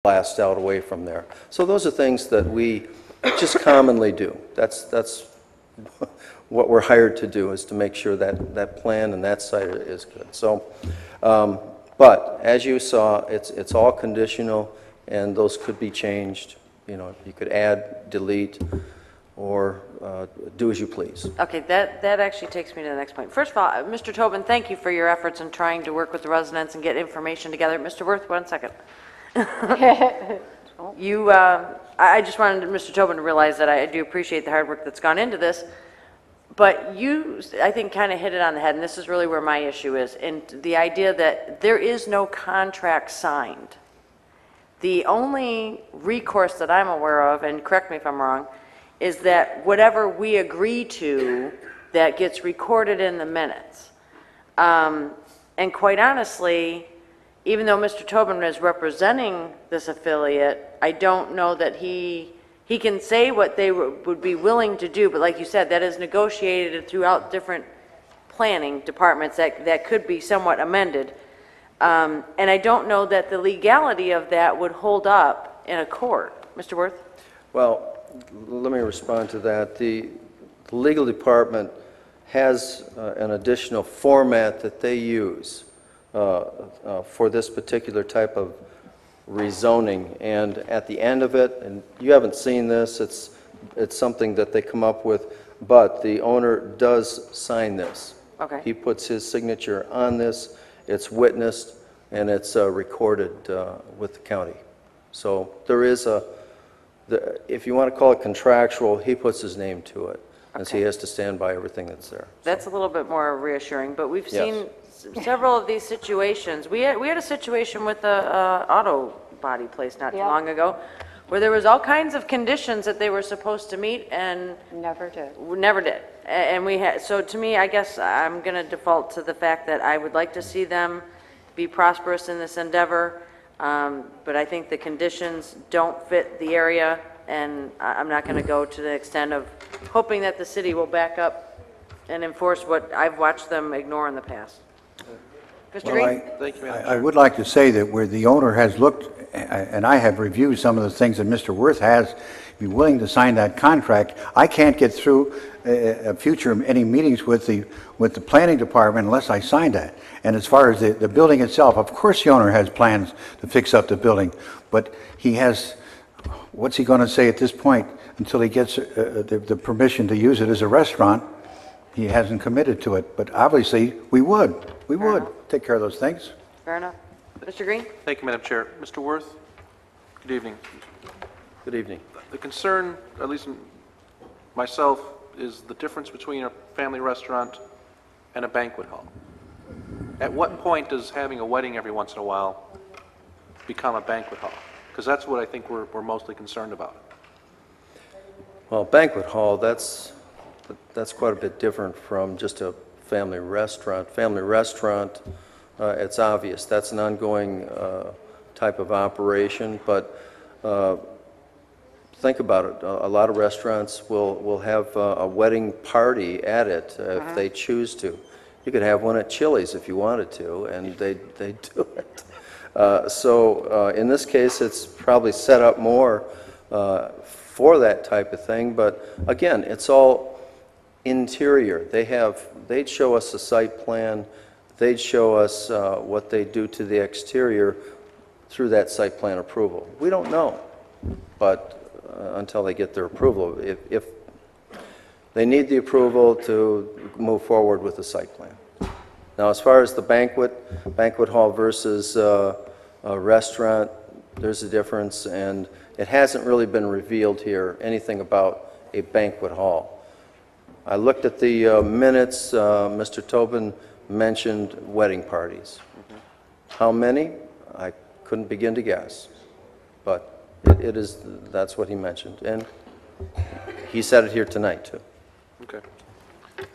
blast out away from there. So those are things that we just commonly do. That's what we're hired to do, is to make sure that that plan and that site is good. So, but as you saw, it's all conditional, and those could be changed. You know, you could add, delete, or do as you please. Okay, that actually takes me to the next point. First of all, Mr. Tobin, thank you for your efforts in trying to work with the residents and get information together. Mr. Worth, 1 second. I just wanted Mr. Tobin to realize that I do appreciate the hard work that's gone into this, but you, I think, kind of hit it on the head, and this is really where my issue is, and the idea that there is no contract signed. The only recourse that I'm aware of, and correct me if I'm wrong, is that whatever we agree to, that gets recorded in the minutes. And quite honestly, even though Mr. Tobin is representing this affiliate, I don't know that he can say what they would be willing to do, but like you said, that is negotiated throughout different planning departments that could be somewhat amended. And I don't know that the legality of that would hold up in a court. Mr. Worth? Well, let me respond to that. The legal department has an additional format that they use for this particular type of rezoning, and at the end of it, and you haven't seen this, it's something that they come up with, but the owner does sign this. Okay. He puts his signature on this, it's witnessed, and it's recorded with the county. So there is if you want to call it contractual, he puts his name to it, and so he has to stand by everything that's there. That's a little bit more reassuring, but we've seen several of these situations. We had a situation with the auto body place not too long ago, where there was all kinds of conditions that they were supposed to meet and never did. And we had, so to me, I guess I'm going to default to the fact that I would like to see them be prosperous in this endeavor, but I think the conditions don't fit the area, and I'm not going to go to the extent of hoping that the city will back up and enforce what I've watched them ignore in the past. Mr. Green? Thank you, Madam Chair. I would like to say that where the owner has looked, and I have reviewed some of the things that Mr. Worth has, be willing to sign that contract. I can't get through any meetings with the planning department unless I sign that. And as far as the building itself, of course the owner has plans to fix up the building, but he has, what's he going to say at this point until he gets the permission to use it as a restaurant? He hasn't committed to it, but obviously we would take care of those things. Fair enough. Mr. Green? Thank you, Madam Chair. Mr. Worth, good evening. Good evening. The concern, at least myself, is the difference between a family restaurant and a banquet hall. At what point does having a wedding every once in a while become a banquet hall? Because that's what I think we're mostly concerned about. Well, banquet hall, that's quite a bit different from just a family restaurant. Family restaurant, it's obvious, that's an ongoing type of operation, but think about it. A lot of restaurants will have a wedding party at it if they choose to. You could have one at Chili's if you wanted to, and they do it. So in this case, it's probably set up more for that type of thing, but again, it's all interior. They'd show us a site plan, they'd show us what they do to the exterior through that site plan approval. We don't know, but until they get their approval, if they need the approval to move forward with the site plan. Now, as far as the banquet hall versus a restaurant, there's a difference, and it hasn't really been revealed here anything about a banquet hall. I looked at the minutes. Mr. Tobin mentioned wedding parties. How many? I couldn't begin to guess, but that's what he mentioned, and he said it here tonight too. Okay.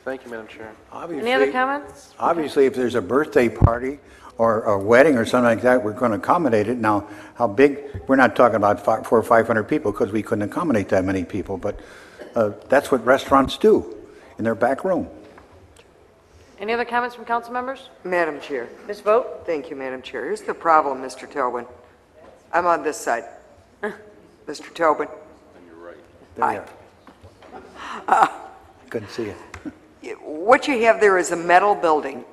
Thank you, Madam Chair. Any other comments? Obviously, if there's a birthday party or a wedding or something like that, we're going to accommodate it. Now, how big? We're not talking about 400 or 500 people because we couldn't accommodate that many people, but that's what restaurants do in their back room. Any other comments from council members? Madam Chair. Ms. Vogt? Thank you, Madam Chair. Here's the problem, Mr. Tobin. I'm on this side. Mr. Tobin. There you are. Couldn't see it. What you have there is a metal building,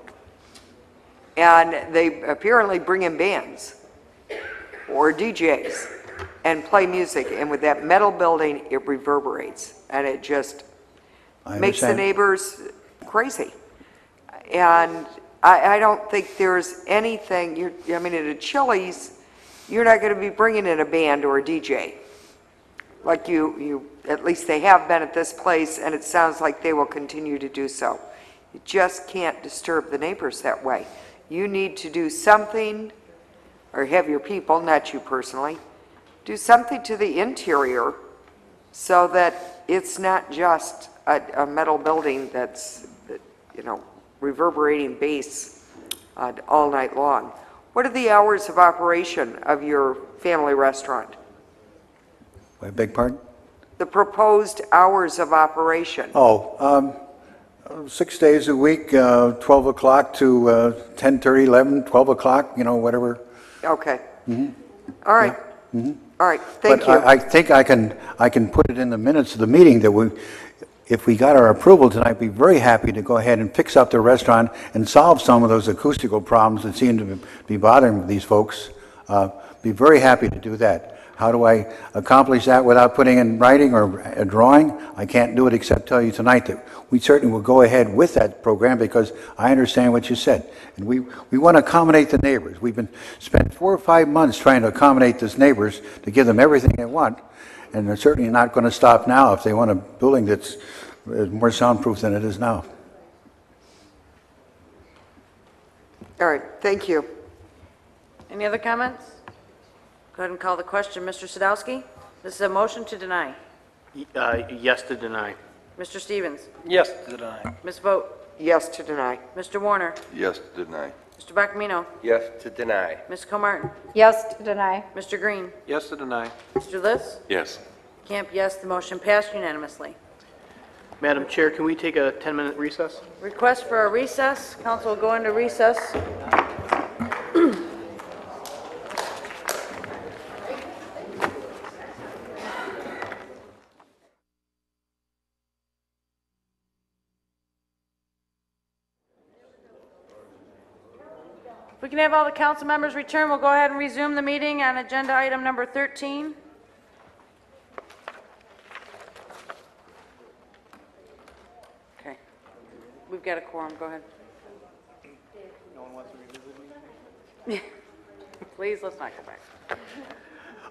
and they apparently bring in bands or DJs and play music, and with that metal building, it reverberates, and it just I makes the understand. neighbors crazy. And I don't think there's anything, I mean, at a Chili's, you're not going to be bringing in a band or a DJ. Like at least they have been at this place, and it sounds like they will continue to do so. You just can't disturb the neighbors that way. You need to do something, or have your people, not you personally, do something to the interior so that it's not just a metal building that's, reverberating bass all night long. What are the hours of operation of your family restaurant? I beg pardon? The proposed hours of operation? 6 days a week, 12 o'clock to 10:30, 11, 12 o'clock, whatever. Okay. All right. All right, thank you. I think I can put it in the minutes of the meeting that if we got our approval tonight, we'd be very happy to go ahead and fix up the restaurant and solve some of those acoustical problems that seem to be bothering these folks. Be very happy to do that. How do I accomplish that without putting in writing or a drawing? I can't do it except tell you tonight that we certainly will go ahead with that program because I understand what you said. And we want to accommodate the neighbors. We've spent 4 or 5 months trying to accommodate these neighbors to give them everything they want. And they're certainly not going to stop now if they want a building that's more soundproof than it is now. All right, thank you. Any other comments? Go ahead and call the question. Mr. Sadowski? This is a motion to deny. Yes to deny. Mr. Stevens? Yes to deny. Ms. Vogt? Yes to deny. Mr. Warner? Yes to deny. Mr. Bacamino? Yes to deny. Ms. Comartin? Yes to deny. Mr. Green? Yes to deny. Mr. Liss? Yes. Camp, yes. The motion passed unanimously. Madam Chair, can we take a 10-minute recess? Request for a recess. Council will go into recess. If we can have all the council members return, we'll go ahead and resume the meeting on agenda item number 13. Okay. We've got a quorum. Go ahead. No one wants to revisit me? Please, let's not go back.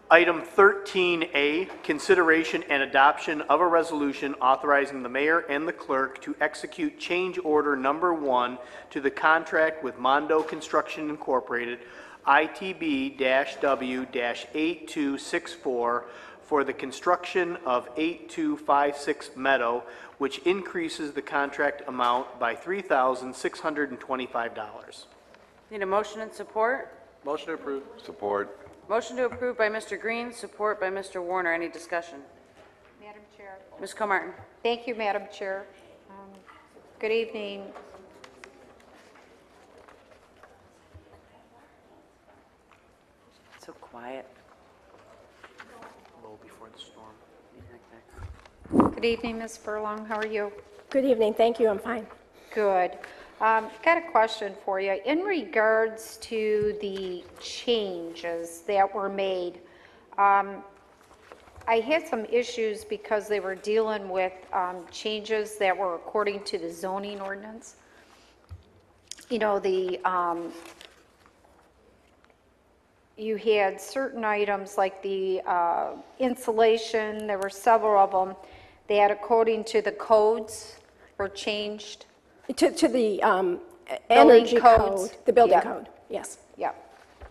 Item 13A, consideration and adoption of a resolution authorizing the mayor and the clerk to execute change order number 1 to the contract with Mondo Construction Incorporated, ITB-W-8264, for the construction of 8256 Meadow, which increases the contract amount by $3,625. Need a motion and support? Motion to approve. Support. Motion to approve by Mr. Green, support by Mr. Warner. Any discussion? Madam Chair. Ms. Comartin? Thank you, Madam Chair. Good evening. So quiet. Low before the storm. Good evening, Ms. Furlong. How are you? Good evening. Thank you. I'm fine. Good. Got a question for you. In regards to the changes that were made, I had some issues because they were dealing with changes that were according to the zoning ordinance. You know, you had certain items like the insulation, there were several of them that according to the codes were changed. To the energy codes. code, the building Yeah. code, yes. Yep.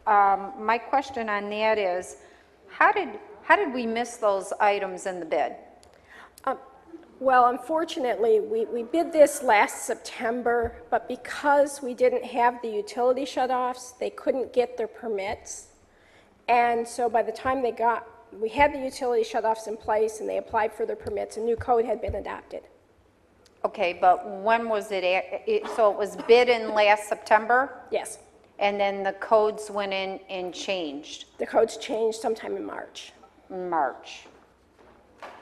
My question on that is, how did we miss those items in the bid? Well, unfortunately, we bid this last September, but because we didn't have the utility shutoffs, they couldn't get their permits. And so by the time we had the utility shutoffs in place and they applied for their permits, a new code had been adopted. Okay, but when was it, so it was bid in last September? Yes. and then the codes went in and changed. The codes changed sometime in March. March.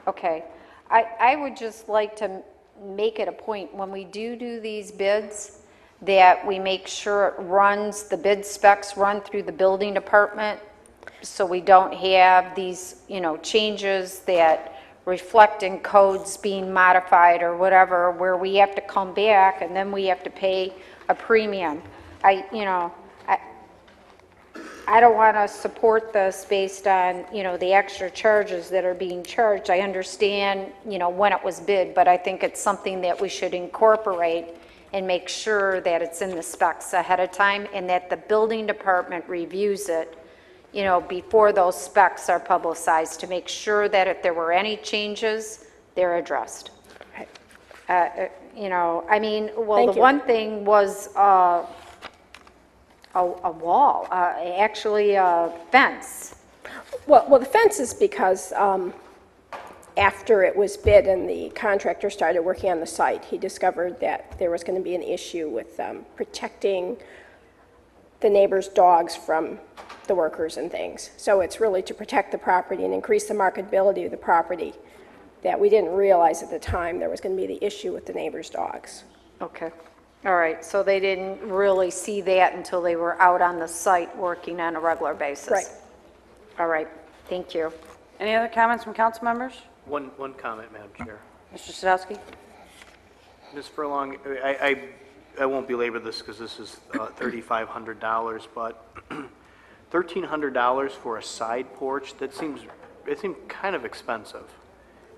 Okay. I would just like to make it a point, when we do these bids, that we make sure it runs, the bid specs run through the building department, so we don't have these, you know, changes that reflect in codes being modified or whatever, where we have to come back and then we have to pay a premium. I don't want to support this based on, you know, the extra charges that are being charged. I understand, you know, when it was bid, but I think it's something that we should incorporate and make sure that it's in the specs ahead of time and that the building department reviews it, you know, before those specs are publicized, to make sure that if there were any changes, they're addressed. You know, I mean, well, Thank the you. one thing was, a wall, actually a fence. Well, the fence is because after it was bid and the contractor started working on the site, he discovered that there was going to be an issue with protecting the neighbors' dogs from the workers and things. So it's really to protect the property and increase the marketability of the property, that we didn't realize at the time there was going to be the issue with the neighbors' dogs. Okay. All right, so they didn't really see that until they were out on the site working on a regular basis? Right. All right, thank you. Any other comments from council members? One comment, Madam Chair. Mr. Sadowski? Ms. Furlong, I won't belabor this because this is $3,500, but $1,300 for a side porch, it seemed kind of expensive.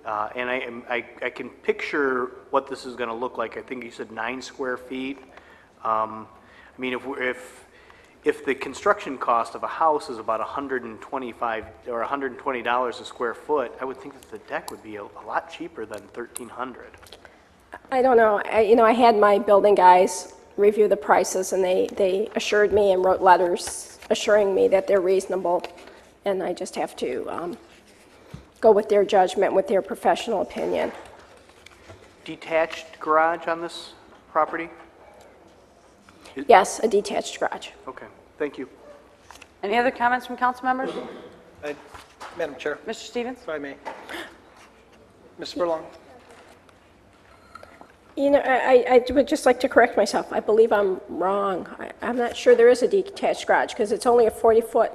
And I can picture what this is going to look like. I think you said 9 square feet. I mean, if the construction cost of a house is about $125 or $120 a square foot, I would think that the deck would be a lot cheaper than $1,300. I don't know. I had my building guys review the prices, and they assured me and wrote letters assuring me that they're reasonable, and I just have to go with their judgment, with their professional opinion. Detached garage on this property? Yes, a detached garage. Okay, thank you. Any other comments from council members? Madam Chair, Mr. Stevens? if I may. Ms. Furlong? I would just like to correct myself. I believe I'm wrong. I'm not sure there is a detached garage, because it's only a 40-foot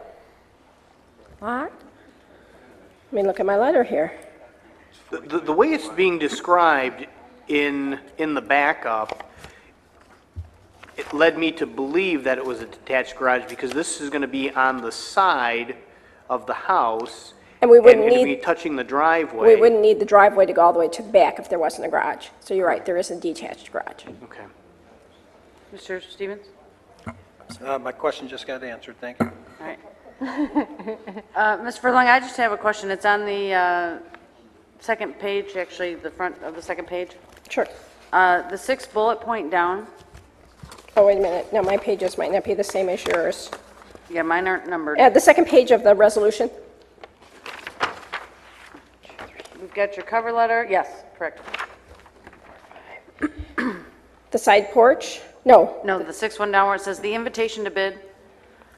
lot. Let me look at my letter here. The way it's being described in the backup, it led me to believe that it was a detached garage because this is going to be on the side of the house And we wouldn't going to need, be touching the driveway. we wouldn't need the driveway to go all the way to the back if there wasn't a garage. So you're right, there is a detached garage. Okay. Mr. Stevens? My question just got answered, thank you. All right. Ms. Furlong, I just have a question. It's on the second page, actually, the front of the second page. Sure. The 6th bullet point down. Oh, wait a minute. No, my pages might not be the same as yours. Yeah, mine aren't numbered. The second page of the resolution. We've got your cover letter. Yes, correct. The side porch? No. No, the 6th one down where it says the invitation to bid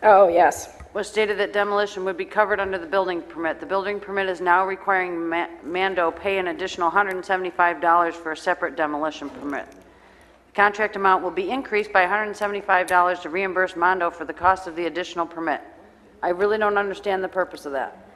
Oh, yes. was stated that demolition would be covered under the building permit. The building permit is now requiring Mando pay an additional $175 for a separate demolition permit. The contract amount will be increased by $175 to reimburse Mando for the cost of the additional permit. I really don't understand the purpose of that.